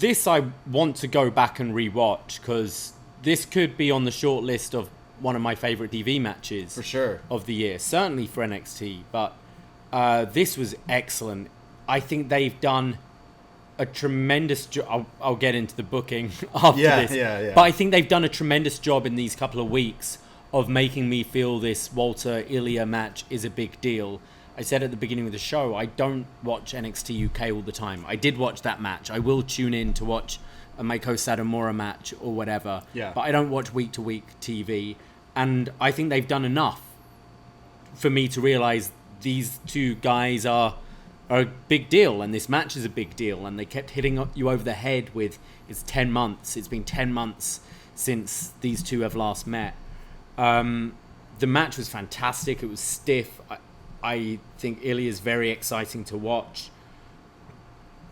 this I want to go back and rewatch, because this could be on the short list of one of my favorite TV matches For sure. of the year, certainly for NXT. But this was excellent. I think they've done a tremendous job. I'll get into the booking after this. Yeah. But I think they've done a tremendous job in these couple of weeks of making me feel this Walter-Ilja match is a big deal. I said at the beginning of the show, I don't watch NXT UK all the time. I did watch that match. I will tune in to watch a Meiko Satomura match or whatever. Yeah. But I don't watch week-to-week TV. And I think they've done enough for me to realize these two guys are a big deal, and this match is a big deal. And they kept hitting you over the head with, it's 10 months. It's been 10 months since these two have last met. The match was fantastic. It was stiff. I think Ilja is very exciting to watch.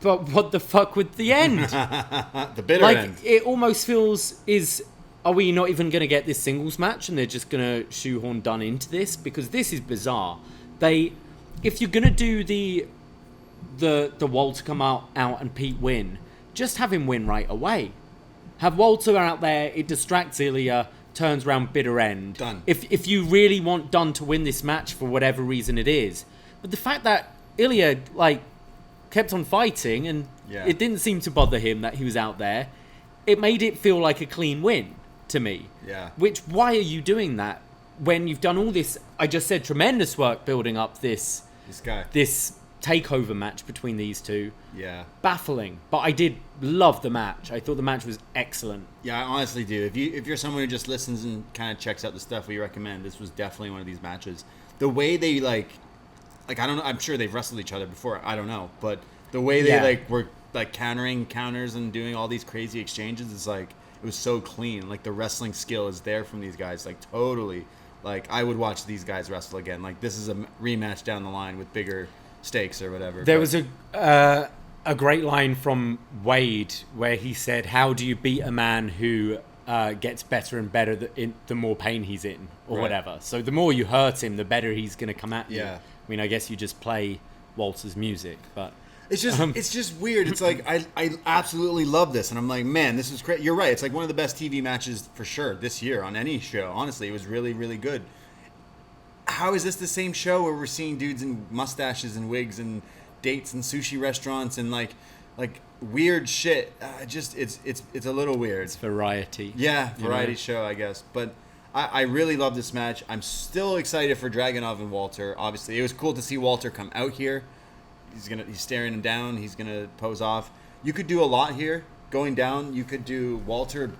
But what the fuck with the end? The bitter end. It almost feels, are we not even going to get this singles match and they're just going to shoehorn Dunne into this? Because this is bizarre. If you're going to do the Walter come out and Pete win, just have him win right away. Have Walter out there, it distracts Ilja, turns around, bitter end. Done. If you really want Dunne to win this match for whatever reason it is. But the fact that Ilja, kept on fighting and it didn't seem to bother him that he was out there, it made it feel like a clean win to me. Yeah. Why are you doing that when you've done all this, I just said, tremendous work building up this takeover match between these two? Yeah. Baffling. But I did love the match. I thought the match was excellent. Yeah, I honestly do. If you're someone who just listens and kind of checks out the stuff we recommend, this was definitely one of these matches. The way they I don't know, I'm sure they've wrestled each other before, I don't know, but the way they were countering counters and doing all these crazy exchanges is it was so clean. The wrestling skill is there from these guys, totally. I would watch these guys wrestle again. This is a rematch down the line with bigger stakes or whatever. There was a great line from Wade where he said, "How do you beat a man who gets better and better the more pain he's in," or whatever. So the more you hurt him, the better he's going to come at you. Yeah. I mean, I guess you just play Walter's music, but it's just weird. It's I absolutely love this, and I'm like, man, this is great. You're right. It's one of the best TV matches for sure this year on any show. Honestly, it was really, really good. How is this the same show where we're seeing dudes in mustaches and wigs and dates and sushi restaurants and weird shit? It's a little weird. It's variety. Yeah, variety show, I guess. But I really love this match. I'm still excited for Dragunov and Walter. Obviously, it was cool to see Walter come out here. He's staring him down. He's gonna pose off. You could do a lot here. Going down, you could do Walter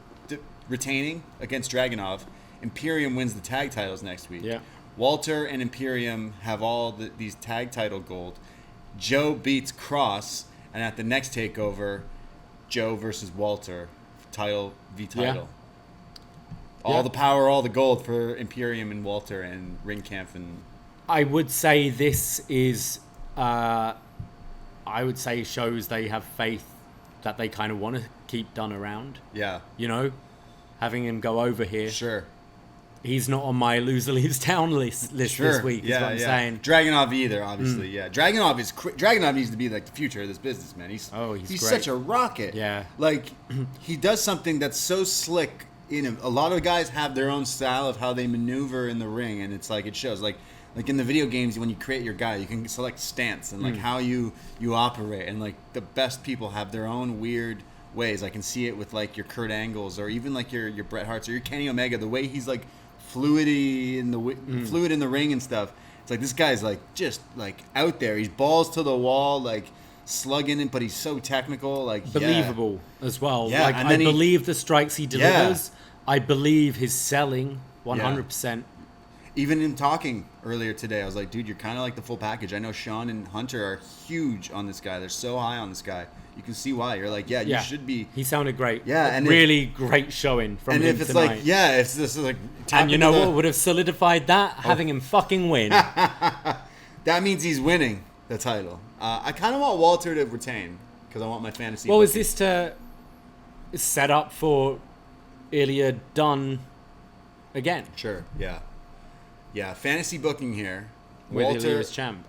retaining against Dragunov. Imperium wins the tag titles next week. Yeah. Walter and Imperium have all these tag title gold. Joe beats Cross, and at the next takeover, Joe versus Walter, title v title. Yeah. All the power, all the gold for Imperium and Walter and Ringkampf and. I would say this is. I would say shows they have faith that they kind of want to keep Dunne around. Yeah. Having him go over here. Sure. He's not on my loser leaves town list this week. Is what I'm saying. Dragunov either, obviously. Yeah. Dragunov needs to be the future of this business, man. He's great. such a rocket. Yeah. He does something that's so slick. A lot of guys have their own style of how they maneuver in the ring, and it's it shows. Like in the video games, when you create your guy, you can select stance and how you operate, and the best people have their own weird ways. I can see it with your Kurt Angles or even your Bret Harts or your Kenny Omega. The way he's fluid in the ring and stuff. It's this guy's just out there. He's balls to the wall, slugging it, but he's so technical, believable as well. Yeah, and I believe the strikes he delivers. Yeah. I believe his selling 100%. Yeah. Even in talking earlier today, I was like, dude, you're kind of the full package. I know Sean and Hunter are huge on this guy. They're so high on this guy. You can see why. You're you should be. He sounded great. Yeah, and really great showing from him if it's tonight. if this is and you know what would have solidified that? Having him fucking win. That means he's winning the title. I kind of want Walter to retain because I want my fantasy. Well, is this to set up for Ilja Dunne again? Sure. Yeah. Yeah. Fantasy booking here. With Ilja as champ.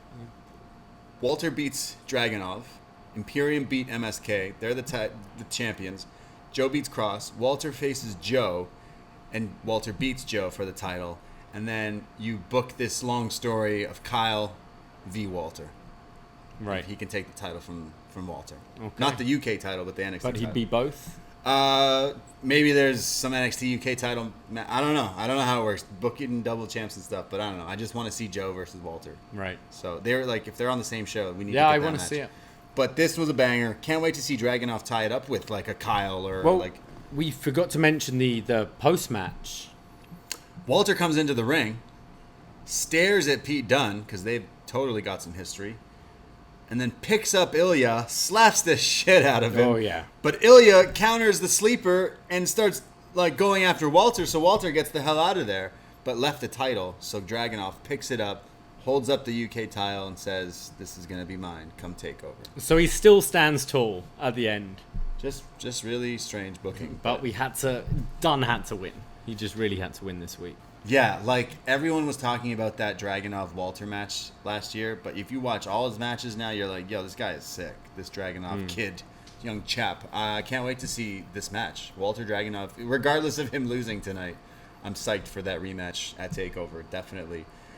Walter beats Dragunov. Imperium beat MSK. They're the champions. Joe beats Cross. Walter faces Joe, and Walter beats Joe for the title. And then you book this long story of Kyle v. Walter. Right. He can take the title from Walter. Okay. Not the UK title, but the NXT But title. he'd be both? Maybe there's some NXT UK title. I don't know. I don't know how it works. Booking double champs and stuff, but I don't know. I just want to see Joe versus Walter. Right. So they're like, if they're on the same show, we need to Yeah, get I that want to match. see it. But this was a banger. Can't wait to see Dragunov tie it up with like a Kyle or Well, like. we forgot to mention the post-match. Walter comes into the ring, stares at Pete Dunne because they've totally got some history, and then picks up Ilja, slaps the shit out of him. Oh, yeah. But Ilja counters the sleeper and starts like going after Walter, so Walter gets the hell out of there, but left the title. So Dragunov picks it up, holds up the UK title, and says, "This is gonna be mine. Come take over." So he still stands tall at the end. Just really strange booking. But Dunne had to win. He just really had to win this week. Yeah, like everyone was talking about that Dragunov Walter match last year, but if you watch all his matches now, you're like, yo, this guy is sick. This Dragunov kid, young chap. I can't wait to see this match. Walter Dragunov, regardless of him losing tonight, I'm psyched for that rematch at TakeOver, definitely.